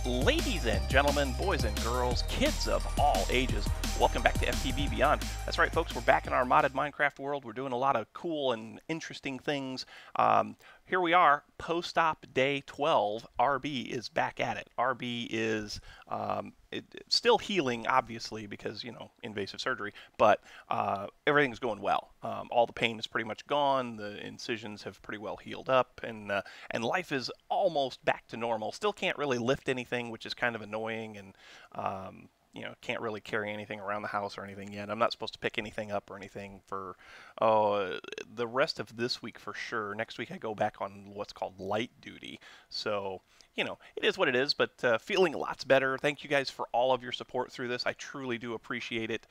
Ladies and gentlemen, boys and girls, kids of all ages, welcome back to FTB Beyond. That's right, folks, we're back in our modded Minecraft world. We're doing a lot of cool and interesting things. Here we are, post-op day 12. RB is back at it. RB is still healing, obviously, because, you know, invasive surgery, but everything's going well. All the pain is pretty much gone. The incisions have pretty well healed up, and life is almost back to normal. Still can't really lift anything, which is kind of annoying, and you know, can't really carry anything around the house or anything yet. I'm not supposed to pick anything up or anything for the rest of this week for sure. Next week I go back on what's called light duty. So, you know, it is what it is, but feeling lots better. Thank you guys for all of your support through this. I truly do appreciate it.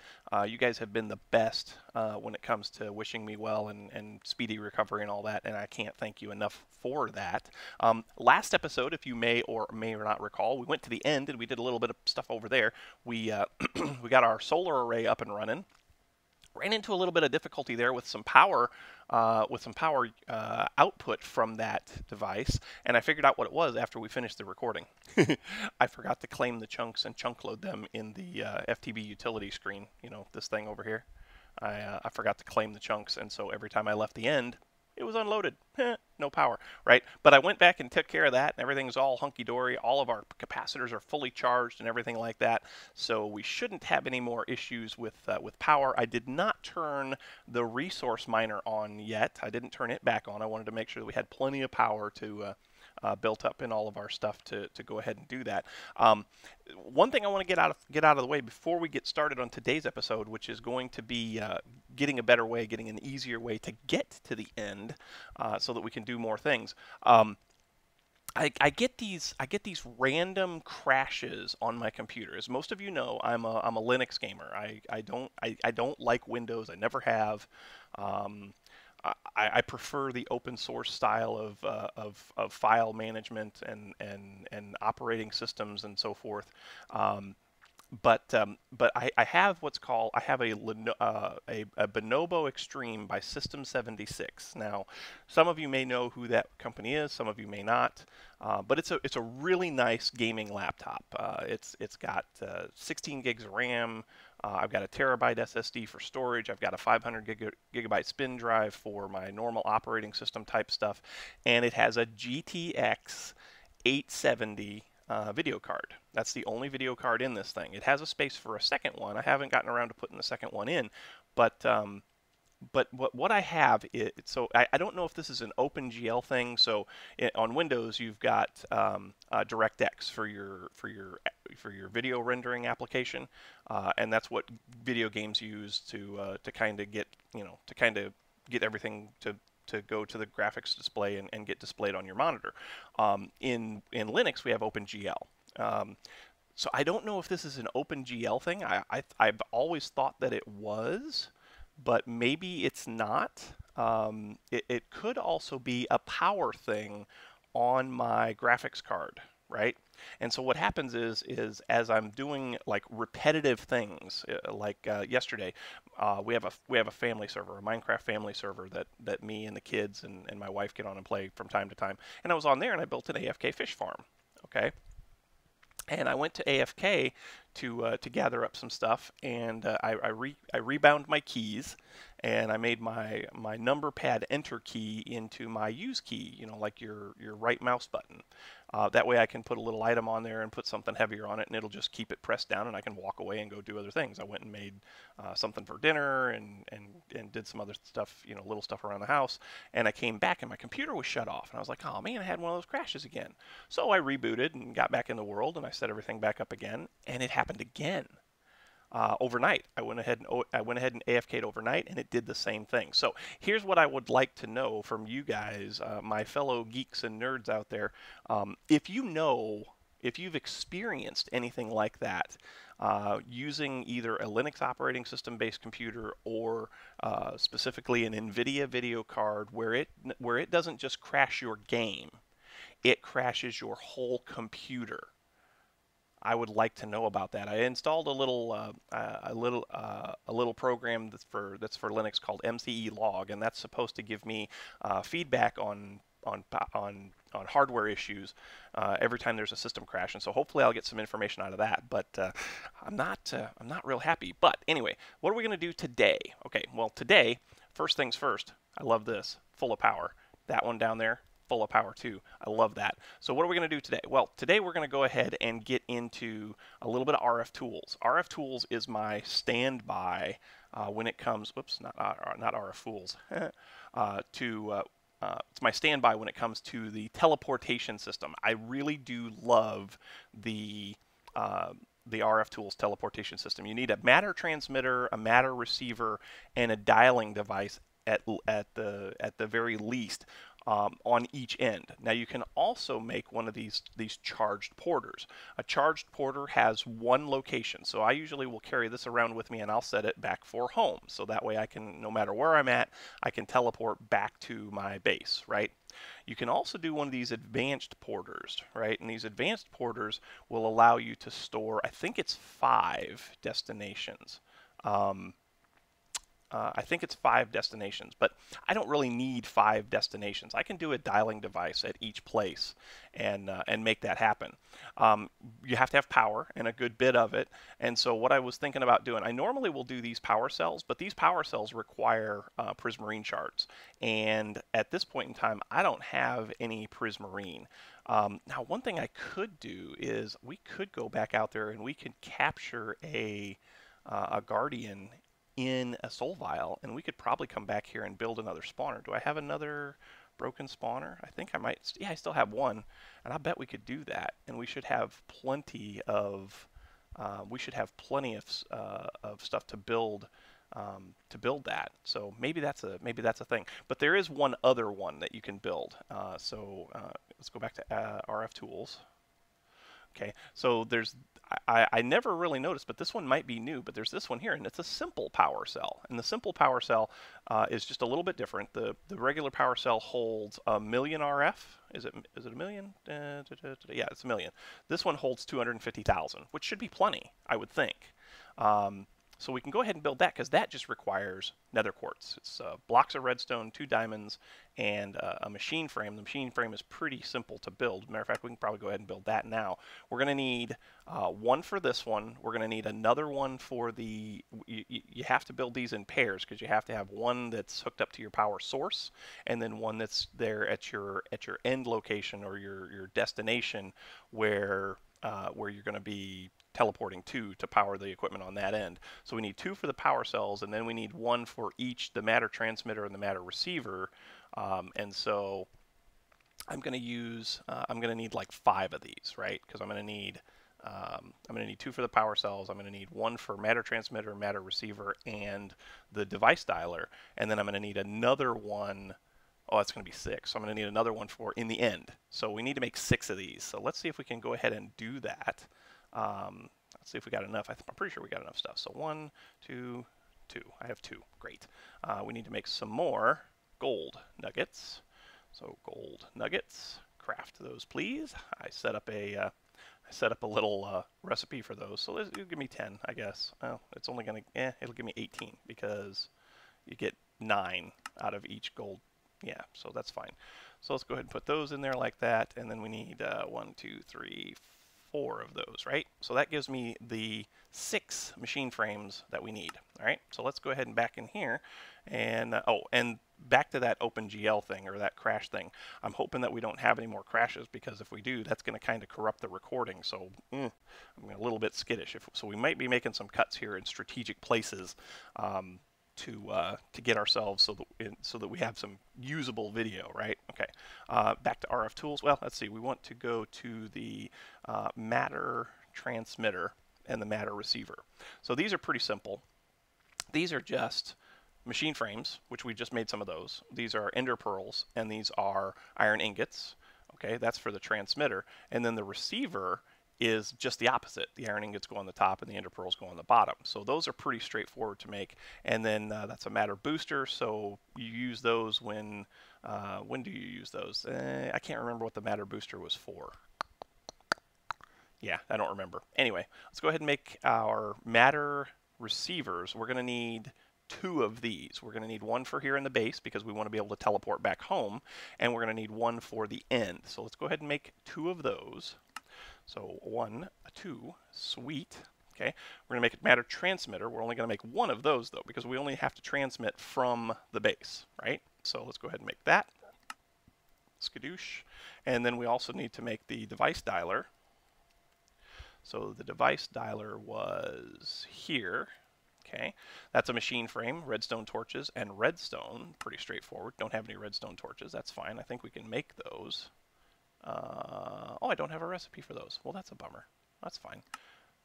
You guys have been the best when it comes to wishing me well and speedy recovery and all that, and I can't thank you enough for that. Last episode, if you may or may not recall, we went to the end and we did a little bit of stuff over there. We we got our solar array up and running. Ran into a little bit of difficulty there with some power output from that device, and I figured out what it was after we finished the recording. I forgot to claim the chunks and chunk load them in the FTB utility screen. You know, this thing over here. I forgot to claim the chunks, and so every time I left the end, it was unloaded. No power, right? But I went back and took care of that, and everything's all hunky-dory. All of our capacitors are fully charged and everything like that, so we shouldn't have any more issues with power. I did not turn the resource miner on yet. I didn't turn it back on. I wanted to make sure that we had plenty of power to built up in all of our stuff to go ahead and do that. One thing I want to get out of the way before we get started on today's episode, which is going to be getting a better way, getting an easier way to get to the end, so that we can do more things. I get these random crashes on my computer. As most of you know, I'm a Linux gamer. I don't like Windows. I never have. I prefer the open source style of file management and operating systems and so forth. But I have what's called, I have a Bonobo Extreme by System 76. Now, some of you may know who that company is, some of you may not. But it's a really nice gaming laptop. It's got 16 gigs of RAM. I've got a terabyte SSD for storage. I've got a 500 gigabyte spin drive for my normal operating system type stuff, and it has a GTX 870 video card. That's the only video card in this thing. It has a space for a second one. I haven't gotten around to putting the second one in, but what I have is, so I don't know if this is an OpenGL thing. So on Windows, you've got DirectX for your video rendering application, and that's what video games use to kind of get everything to go to the graphics display and get displayed on your monitor. In Linux, we have OpenGL. So I don't know if this is an OpenGL thing. I've always thought that it was, but maybe it's not. It could also be a power thing on my graphics card, right? And so what happens is as I'm doing like repetitive things, like yesterday, we have a family server, a Minecraft family server that me and the kids and my wife get on and play from time to time. And I was on there and I built an AFK fish farm, okay? And I went to AFK to gather up some stuff, and I rebound my keys, and I made my number pad enter key into my use key, you know, like your right mouse button. That way I can put a little item on there and put something heavier on it, and it'll just keep it pressed down, and I can walk away and go do other things. I went and made something for dinner and did some other stuff, you know, little stuff around the house, and I came back and my computer was shut off, and I was like, oh man, I had one of those crashes again. So I rebooted and got back in the world, and I set everything back up again, and it happened again. Overnight. I went ahead and AFK'd overnight, and it did the same thing. So here's what I would like to know from you guys, my fellow geeks and nerds out there. If you've experienced anything like that, using either a Linux operating system based computer or specifically an NVIDIA video card, where it doesn't just crash your game, it crashes your whole computer. I would like to know about that. I installed a little program that's for Linux called MCE Log, and that's supposed to give me feedback on hardware issues every time there's a system crash, and so hopefully I'll get some information out of that. But I'm not real happy. But anyway, what are we going to do today? Okay, well today, first things first. I love this, full of power. That one down there, full of power too. I love that. So what are we going to do today? Well, today we're going to go ahead and get into a little bit of RFTools. RFTools is my standby when it comes. Whoops, not RFTools. It's my standby when it comes to the teleportation system. I really do love the RFTools teleportation system. You need a matter transmitter, a matter receiver, and a dialing device at the very least on each end. Now you can also make one of these charged porters. A charged porter has one location, so I usually will carry this around with me and I'll set it back for home. So that way I can, no matter where I'm at, I can teleport back to my base, right? You can also do one of these advanced porters, right? And these advanced porters will allow you to store, I think it's 5 destinations. I think it's 5 destinations, but I don't really need 5 destinations. I can do a dialing device at each place and make that happen. You have to have power and a good bit of it, and so what I was thinking about doing, I normally will do these power cells, but these power cells require prismarine shards, and at this point in time, I don't have any prismarine. Now, one thing I could do is we could go back out there and we could capture a guardian in a soul vial, and we could probably come back here and build another spawner. Do I have another broken spawner? I think I might. Yeah, I still have one, and I bet we could do that, and we should have plenty of stuff to build that. So maybe that's a thing. But there is one other one that you can build. Let's go back to RFTools. Okay, so I never really noticed, but this one might be new, but there's this one here, and it's a simple power cell. And the simple power cell is just a little bit different. The regular power cell holds 1,000,000 RF. Is it 1,000,000? Yeah, it's 1,000,000. This one holds 250,000, which should be plenty, I would think. So we can go ahead and build that, because that just requires nether quartz. It's blocks of redstone, 2 diamonds, and a machine frame. The machine frame is pretty simple to build. Matter of fact, we can probably go ahead and build that now. We're going to need one for this one. We're going to need another one for the... You have to build these in pairs, because you have to have one that's hooked up to your power source, and then one that's there at your end location, or your destination, where you're going to be teleporting to power the equipment on that end. So we need 2 for the power cells, and then we need 1 for each, the matter transmitter and the matter receiver. And so I'm going to need like 5 of these, right? Because I'm going to need 2 for the power cells. I'm going to need 1 for matter transmitter, matter receiver, and the device dialer. And then I'm going to need another one. Oh, it's going to be 6. So I'm going to need another one for in the end. So we need to make 6 of these. So let's see if we can go ahead and do that. Let's see if we got enough. I'm pretty sure we got enough stuff. So 1, 2, 2. I have 2. Great. We need to make some more gold nuggets. So gold nuggets. Craft those, please. I set up a little recipe for those. So it'll give me 10, I guess. Well, it's only going to, it'll give me 18, because you get 9 out of each gold. Yeah, so that's fine. So let's go ahead and put those in there like that, and then we need 1, 2, 3, 4 of those, right? So that gives me the 6 machine frames that we need. All right, so let's go ahead and back in here, and and back to that OpenGL thing, or that crash thing. I'm hoping that we don't have any more crashes, because if we do, that's going to kind of corrupt the recording. So I'm a little bit skittish. So we might be making some cuts here in strategic places. To get ourselves so that we have some usable video, right? Okay, back to RFTools. Well, let's see. We want to go to the matter transmitter and the matter receiver. So these are pretty simple. These are just machine frames, which we just made some of those. These are ender pearls, and these are iron ingots. Okay, that's for the transmitter, and then the receiver is just the opposite. The iron ingots go on the top and the ender pearls go on the bottom. So those are pretty straightforward to make. And then that's a matter booster, so you use those when do you use those? I can't remember what the matter booster was for. Yeah, I don't remember. Anyway, let's go ahead and make our matter receivers. We're going to need 2 of these. We're going to need one for here in the base because we want to be able to teleport back home, and we're going to need one for the end. So let's go ahead and make 2 of those. So 1, 2, sweet. Okay, we're going to make it matter transmitter. We're only going to make 1 of those though because we only have to transmit from the base, right? So let's go ahead and make that. Skadoosh. And then we also need to make the device dialer. So the device dialer was here. Okay, that's a machine frame, redstone torches, and redstone. Pretty straightforward. Don't have any redstone torches. That's fine. I think we can make those. Oh, I don't have a recipe for those. Well, that's a bummer. That's fine.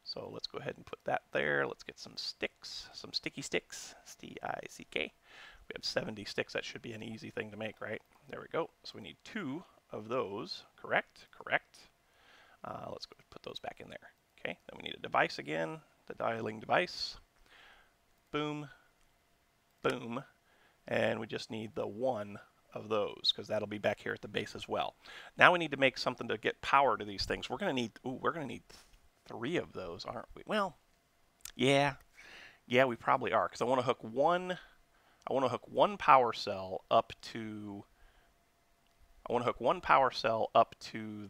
So let's go ahead and put that there. Let's get some sticks, some sticky sticks, S-T-I-C-K. We have 70 sticks. That should be an easy thing to make, right? There we go. So we need 2 of those. Correct, correct. Let's go put those back in there. Okay, then we need a device again, the dialing device. Boom, boom. And we just need the 1 of those because that'll be back here at the base as well. Now we need to make something to get power to these things. We're going to need 3 of those, aren't we? Well, yeah, we probably are because I want to hook one power cell up to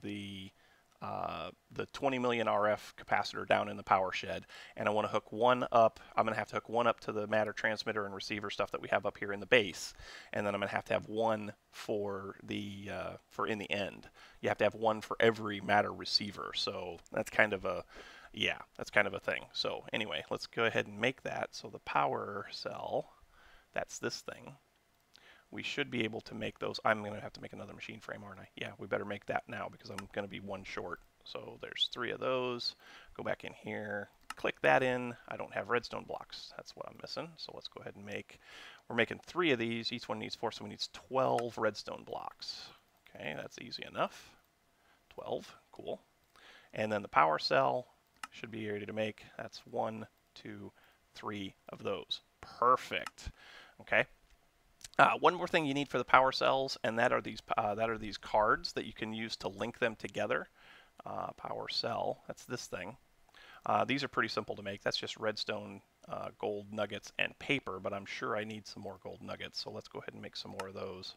the 20 million RF capacitor down in the power shed, and I want to hook one up. I'm going to have to hook one up to the matter transmitter and receiver stuff that we have up here in the base, and then I'm going to have one for the in the end. You have to have one for every matter receiver, so that's kind of a thing. So anyway, let's go ahead and make that. So the power cell, that's this thing. We should be able to make those. I'm going to have to make another machine frame, aren't I? Yeah, we better make that now because I'm going to be 1 short. So there's 3 of those. Go back in here, click that in. I don't have redstone blocks. That's what I'm missing. So let's go ahead and we're making 3 of these. Each one needs 4, so we need 12 redstone blocks. Okay, that's easy enough. 12, cool. And then the power cell should be ready to make. That's 1, 2, 3 of those. Perfect. Okay. One more thing you need for the power cells, and that are these cards that you can use to link them together. Power cell, that's this thing. These are pretty simple to make. That's just redstone, gold nuggets, and paper, but I'm sure I need some more gold nuggets, so let's go ahead and make some more of those.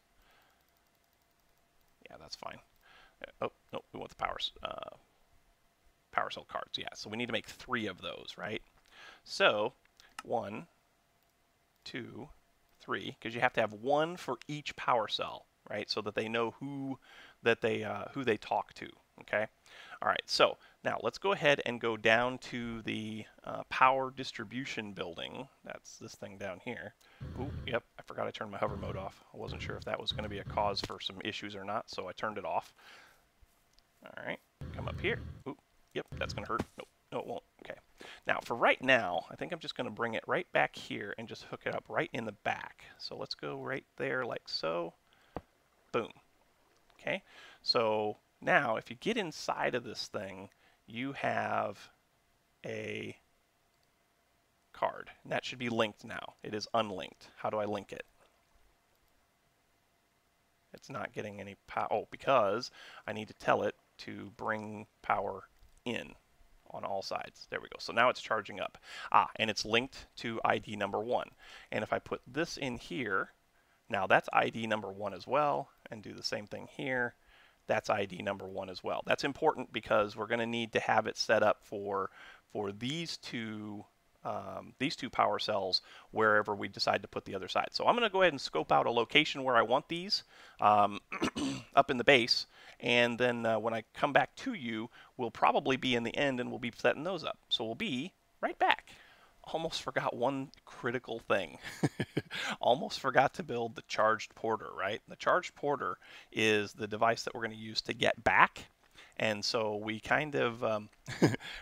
Yeah, that's fine. Oh, no, we want the power cell cards. Yeah, so we need to make 3 of those, right? So 1, 2, 3, because you have to have 1 for each power cell, right? So that they know who they talk to. Okay. All right. So now let's go ahead and go down to the power distribution building. That's this thing down here. Ooh, yep. I forgot I turned my hover mode off. I wasn't sure if that was going to be a cause for some issues or not, so I turned it off. All right. Come up here. Ooh, yep. That's going to hurt. Nope. No, it won't. Okay. Now, for right now, I think I'm just going to bring it right back here and just hook it up right in the back. So let's go right there like so. Boom. Okay. So now, if you get inside of this thing, you have a card. And that should be linked now. It is unlinked. How do I link it? It's not getting any power. Oh, because I need to tell it to bring power in on all sides. There we go. So now it's charging up. And it's linked to ID number 1. And if I put this in here, now that's ID number 1 as well, and do the same thing here. That's ID number 1 as well. That's important because we're going to need to have it set up for these two power cells wherever we decide to put the other side. So I'm going to go ahead and scope out a location where I want these up in the base, and then when I come back to you, we'll probably be in the end and we'll be setting those up. So we'll be right back. Almost forgot one critical thing. Almost forgot to build the charged porter, right? The charged porter is the device that we're going to use to get back, and so we kind of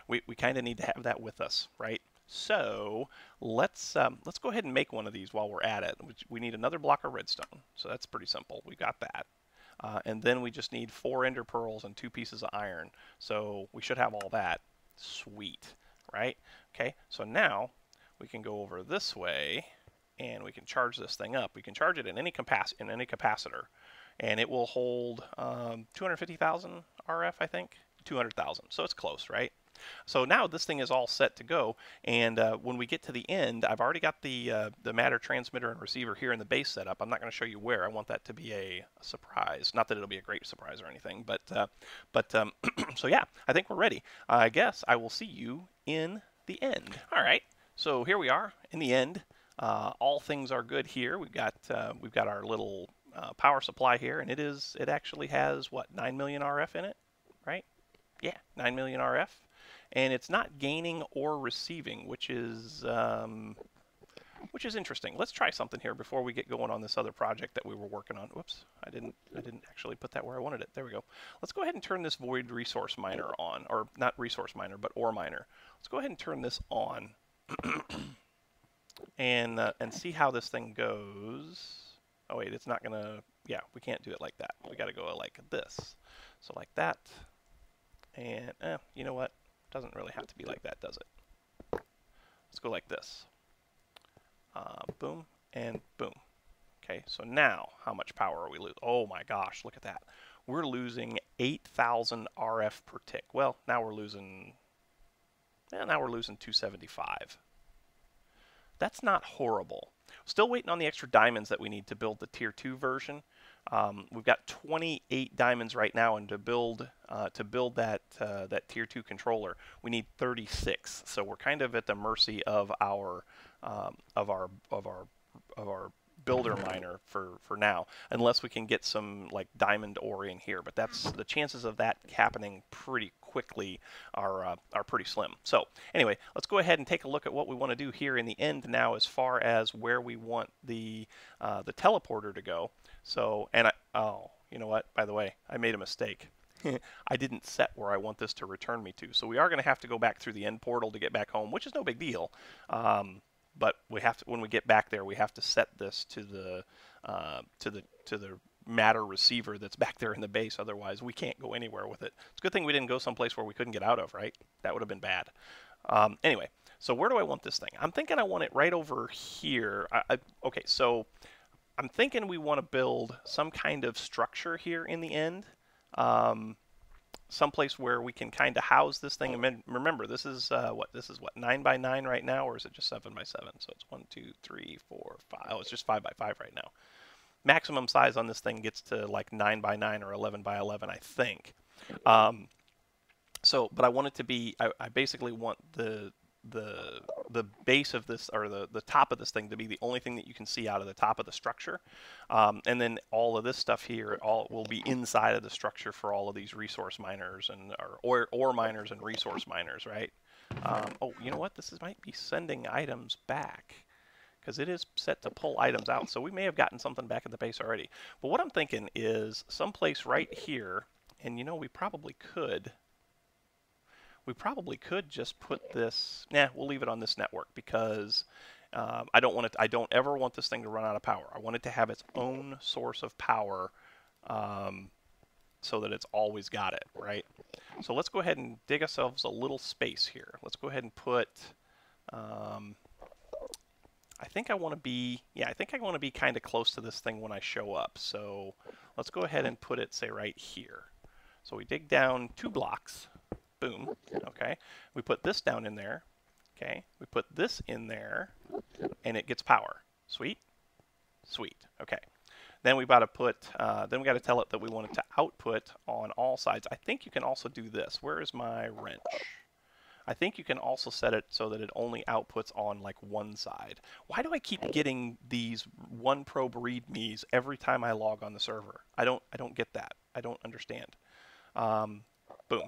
we kind of need to have that with us, right? So let's go ahead and make one of these while we're at it. We need another block of redstone, so that's pretty simple. We got that, and then we just need 4 ender pearls and 2 pieces of iron. So we should have all that. Sweet, right? Okay, so now we can go over this way and we can charge this thing up. We can charge it in any capacitor, and it will hold 250,000 RF, I think, 200,000. So it's close, right? So now this thing is all set to go, and when we get to the end, I've already got the matter transmitter and receiver here in the base setup. I'm not going to show you where. I want that to be a surprise. Not that it'll be a great surprise or anything, but so yeah, I think we're ready. I guess I will see you in the end. All right, so here we are in the end. All things are good here. We've got our little power supply here, and it actually has what, 9 million RF in it, right? Yeah, 9 million RF, and it's not gaining or receiving, which is interesting. Let's try something here before we get going on this other project that we were working on. Whoops, I didn't actually put that where I wanted it. There we go. Let's go ahead and turn this void resource miner on, or not resource miner, but ore miner. Let's go ahead and turn this on, and see how this thing goes. Oh wait, it's not gonna. Yeah, we can't do it like that. We got to go like this. So like that. And you know what? Doesn't really have to be like that, does it? Let's go like this. Boom and boom. Okay, so now how much power are we losing? Oh my gosh, look at that. We're losing 8,000 RF per tick. Well, now we're losing 275. That's not horrible. Still waiting on the extra diamonds that we need to build the tier 2 version. We've got 28 diamonds right now, and to build that tier 2 controller, we need 36. So we're kind of at the mercy of our builder miner for now, unless we can get some like diamond ore in here. But that's the chances of that happening pretty quickly are pretty slim. So anyway, let's go ahead and take a look at what we want to do here in the end now, as far as where we want the teleporter to go. So, and you know what? By the way, I made a mistake. I didn't set where I want this to return me to. So we are going to have to go back through the end portal to get back home, which is no big deal. But we have to, when we get back there, we have to set this to the matter receiver that's back there in the base. Otherwise, we can't go anywhere with it. It's a good thing we didn't go someplace where we couldn't get out of, right? That would have been bad. Anyway, so where do I want this thing? I'm thinking I want it right over here. Okay, so I'm thinking we want to build some kind of structure here in the end. Someplace where we can kind of house this thing. And remember, this is what 9 by 9 right now, or is it just 7 by 7? So it's 1, 2, 3, 4, 5. Oh, it's just 5 by 5 right now. Maximum size on this thing gets to like 9 by 9 or 11 by 11, I think. So, but I want it to be. I basically want the base of this, or the top of this thing, to be the only thing that you can see out of the top of the structure, and then all of this stuff here all will be inside of the structure for all of these resource miners and ore miners and resource miners, right? Oh, you know what? Might be sending items back, because it is set to pull items out. So we may have gotten something back at the base already. But what I'm thinking is someplace right here, and you know, we probably could just put this. Nah, we'll leave it on this network, because I don't ever want this thing to run out of power. I want it to have its own source of power, so that it's always got it, right? So let's go ahead and dig ourselves a little space here. Let's go ahead and put. I think I want to be kind of close to this thing when I show up. So let's go ahead and put it, say, right here. So we dig down 2 blocks. Boom. Okay. We put this down in there. Okay. We put this in there, and it gets power. Sweet. Sweet. Okay. Then we got to put. Then we got to tell it that we want it to output on all sides. I think you can also do this. Where is my wrench? I think you can also set it so that it only outputs on like one side. Why do I keep getting these one probe readmes every time I log on the server? I don't get that. I don't understand. Boom.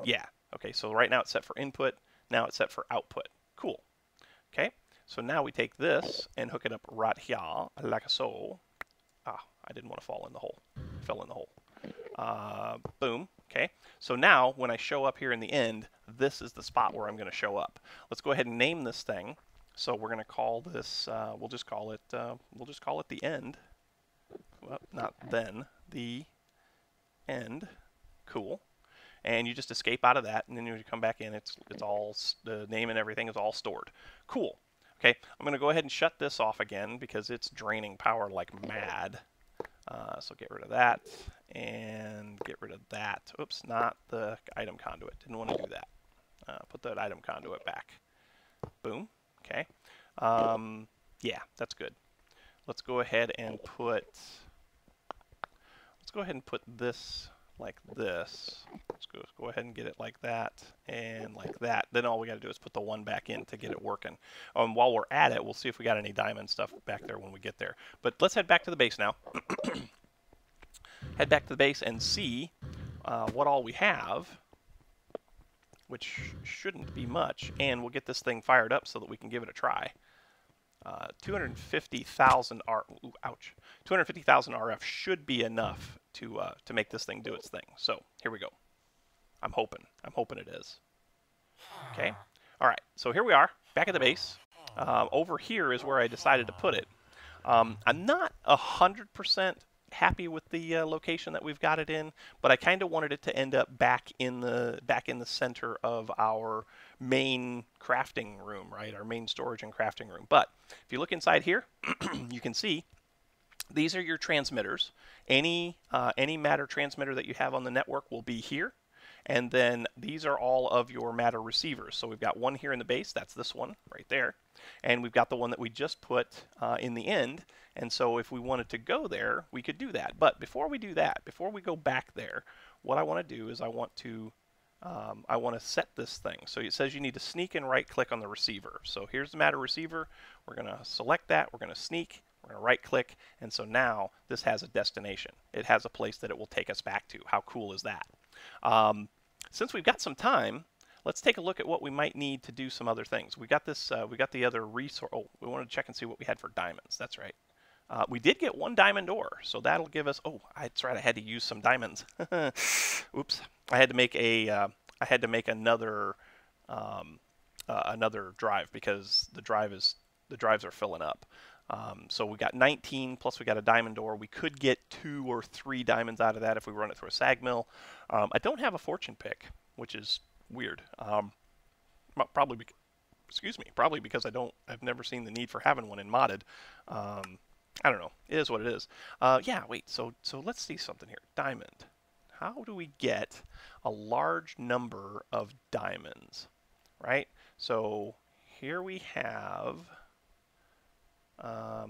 Yeah. Okay, so right now it's set for input. Now it's set for output. Cool. Okay, so now we take this and hook it up right here, like so. Ah, I didn't want to fall in the hole. Fell in the hole. Boom. Okay, so now when I show up here in the end, this is the spot where I'm going to show up. Let's go ahead and name this thing. So we're going to call this. We'll just call it the end. Well, not then. The end. Cool. And you just escape out of that, and then when you come back in, it's all, the name and everything is all stored. Cool. Okay, I'm going to go ahead and shut this off again because it's draining power like mad. So get rid of that and get rid of that. Oops, not the item conduit. Didn't want to do that. Put that item conduit back. Boom. Okay. Yeah, that's good. Let's go ahead and put this like this. Let's go ahead and get it like that and like that. Then all we got to do is put the one back in to get it working. While we're at it, we'll see if we got any diamond stuff back there when we get there. But let's head back to the base now. Head back to the base and see what all we have, which shouldn't be much. And we'll get this thing fired up so that we can give it a try. 250,000 RF should be enough to make this thing do its thing. So here we go. I'm hoping it is. Okay. All right. So here we are, back at the base. Over here is where I decided to put it. I'm not 100% happy with the location that we've got it in, but I kind of wanted it to end up back in the center of our main crafting room, right? Our main storage and crafting room. But if you look inside here, you can see these are your transmitters. Any matter transmitter that you have on the network will be here. And then these are all of your matter receivers. So we've got one here in the base. That's this one right there. And we've got the one that we just put in the end. And so if we wanted to go there, we could do that. But before we do that, before we go back there, what I want to do is I want to set this thing. So it says you need to sneak and right click on the receiver. So here's the matter receiver. We're going to select that. We're going to sneak. We're going to right click. And so now this has a destination. It has a place that it will take us back to. How cool is that? Since we've got some time, let's take a look at what we might need to do some other things. We got this. We got the other resource. Oh, we wanted to check and see what we had for diamonds. That's right. We did get one diamond ore, so that'll give us. Oh, that's right. I had to use some diamonds. Oops. I had to make a. I had to make another another drive because the drives are filling up. So we got 19 plus we got a diamond ore. We could get 2 or 3 diamonds out of that if we run it through a sag mill. I don't have a fortune pick, which is weird. Probably because I've never seen the need for having one in modded. I don't know. It is what it is. Yeah, wait. So let's see something here. Diamond. How do we get a large number of diamonds? Right? So here we have.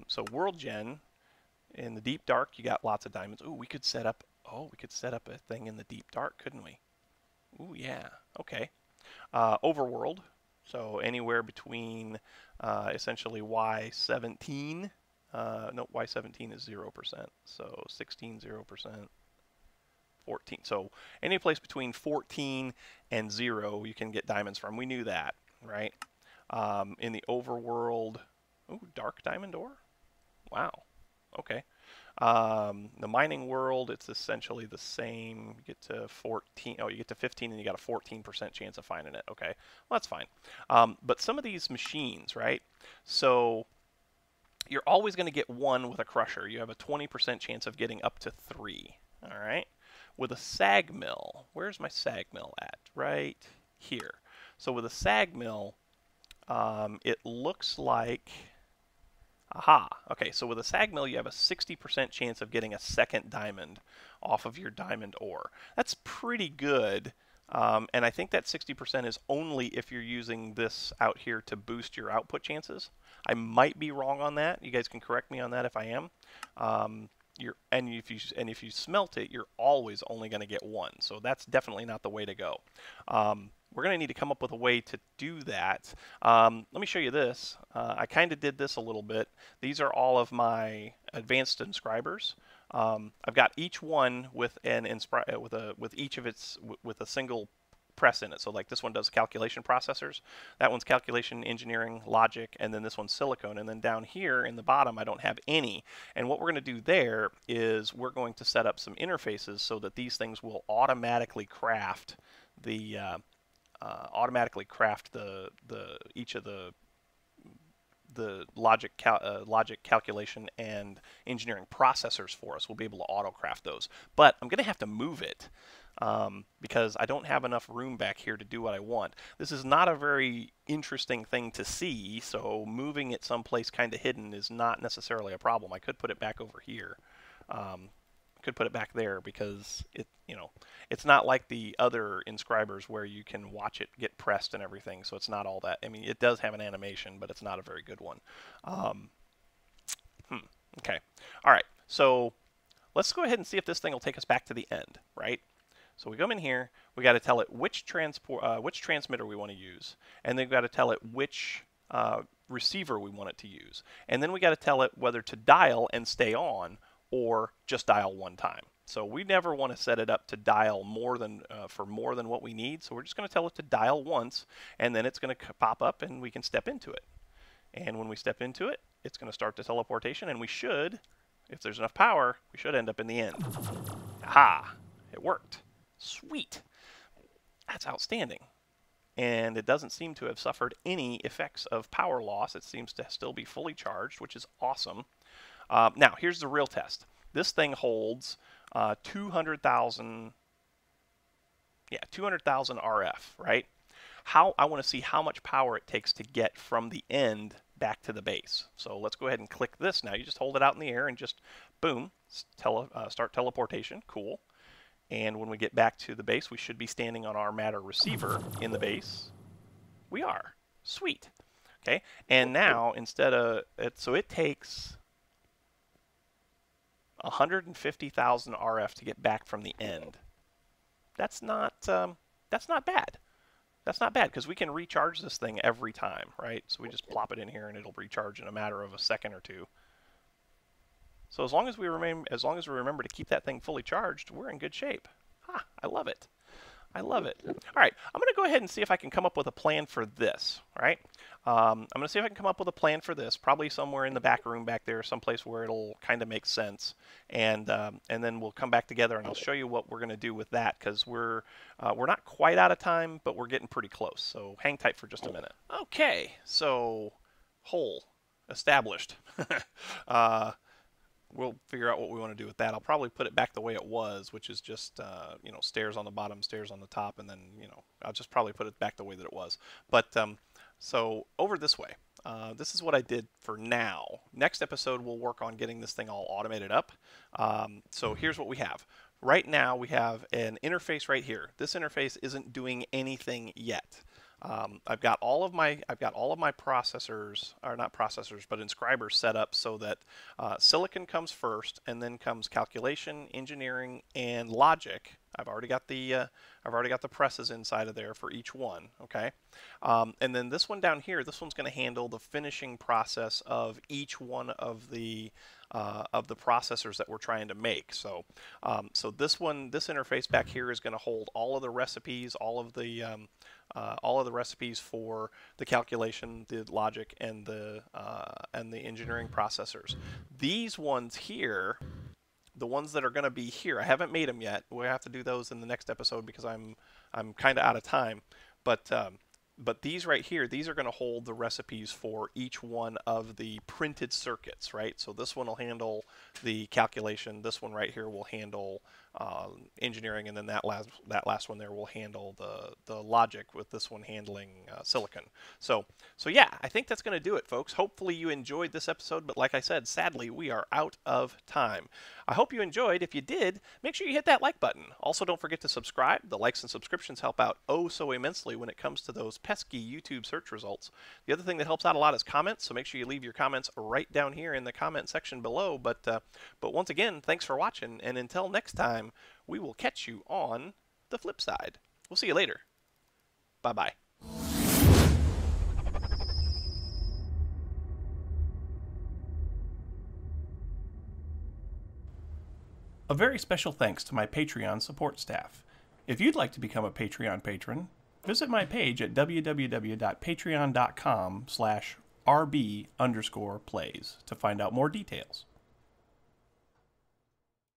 So World Gen, in the deep dark, you got lots of diamonds. Ooh, we could set up. Oh, we could set up a thing in the deep dark, couldn't we? Ooh, yeah. Okay. Overworld. So anywhere between essentially Y17. No, Y17 is 0%. So 16, 0%. 14. So any place between 14 and 0 you can get diamonds from. We knew that, right? In the overworld, ooh, dark diamond ore? Wow. Okay. The mining world, it's essentially the same. You get to 14. Oh, you get to 15 and you got a 14% chance of finding it. Okay. Well, that's fine. But some of these machines, right? So you're always going to get 1 with a crusher. You have a 20% chance of getting up to 3. All right. With a sag mill, where's my sag mill at? Right here. So with a sag mill, it looks like, aha, okay, so with a sag mill you have a 60% chance of getting a second diamond off of your diamond ore. That's pretty good, and I think that 60% is only if you're using this out here to boost your output chances. I might be wrong on that. You guys can correct me on that if I am. If you smelt it, you're always only going to get 1. So that's definitely not the way to go. We're going to need to come up with a way to do that. Let me show you this. I kind of did this a little bit. These are all of my advanced inscribers. I've got each one with with a single press in it. So like this one does calculation processors, that one's calculation, engineering, logic, and then this one's silicone. And then down here in the bottom I don't have any. And what we're going to do there is we're going to set up some interfaces so that these things will automatically craft the each of the logic calculation and engineering processors for us. We'll be able to auto craft those. But I'm going to have to move it. Because I don't have enough room back here to do what I want. This is not a very interesting thing to see, so moving it someplace kind of hidden is not necessarily a problem. I could put it back over here. could put it back there because it's not like the other inscribers where you can watch it get pressed and everything. So it's not all that. I mean, it does have an animation, but it's not a very good one. Okay. All right. So let's go ahead and see if this thing will take us back to the end, right? So we come in here. We got to tell it which transmitter we want to use, and then we've got to tell it which receiver we want it to use, and then we got to tell it whether to dial and stay on or just dial one time. So we never want to set it up to dial more than for more than what we need. So we're just going to tell it to dial once, and then it's going to pop up, and we can step into it. And when we step into it, it's going to start the teleportation, and we should, if there's enough power, we should end up in the end. Aha! It worked. Sweet. That's outstanding. And it doesn't seem to have suffered any effects of power loss. It seems to still be fully charged, which is awesome. Now, here's the real test. This thing holds 200,000 RF, right? I want to see how much power it takes to get from the end back to the base. So let's go ahead and click this now. You just hold it out in the air and just, boom, start teleportation. Cool. And when we get back to the base, we should be standing on our Matter receiver in the base. We are. Sweet. Okay. And now, instead of it, so it takes 150,000 RF to get back from the end. That's not bad. That's not bad because we can recharge this thing every time, right? So we just plop it in here and it'll recharge in a matter of a second or two. So as long as we remember to keep that thing fully charged, we're in good shape. I love it. I love it. All right, I'm going to go ahead and see if I can come up with a plan for this. All right, I'm going to see if I can come up with a plan for this. Probably somewhere in the back room back there, someplace where it'll kind of make sense. And then we'll come back together and I'll show you what we're going to do with that because we're not quite out of time, but we're getting pretty close. So hang tight for just a minute. Okay, so hole established. We'll figure out what we want to do with that. I'll probably put it back the way it was, which is just stairs on the bottom, stairs on the top, and then I'll just probably put it back the way that it was. But so over this way, this is what I did for now. Next episode we'll work on getting this thing all automated up. So here's what we have. Right now we have an interface right here. This interface isn't doing anything yet. I've got all of my processors, or not processors, but inscribers set up so that silicon comes first, and then comes calculation, engineering, and logic. I've already got the presses inside of there for each one. Okay, and then this one down here, this one's going to handle the finishing process of each one of the processors that we're trying to make. So this interface back here is going to hold all of the recipes, all of the recipes for the calculation, the logic, and the engineering processors. These ones here, the ones that are going to be here, I haven't made them yet. We'll have to do those in the next episode because I'm kind of out of time. But these right here, these are going to hold the recipes for each one of the printed circuits, right? So this one will handle the calculation. This one right here will handle engineering, and then that last one there will handle the logic, with this one handling silicon. So yeah, I think that's going to do it, folks. Hopefully you enjoyed this episode, but like I said, sadly we are out of time. I hope you enjoyed. If you did, make sure you hit that like button. Also, don't forget to subscribe. The likes and subscriptions help out oh so immensely when it comes to those pesky YouTube search results. The other thing that helps out a lot is comments, so make sure you leave your comments right down here in the comment section below. But once again, thanks for watching, and until next time, we will catch you on the flip side. We'll see you later. Bye-bye. A very special thanks to my Patreon support staff. If you'd like to become a Patreon patron, visit my page at www.patreon.com/RB_plays to find out more details.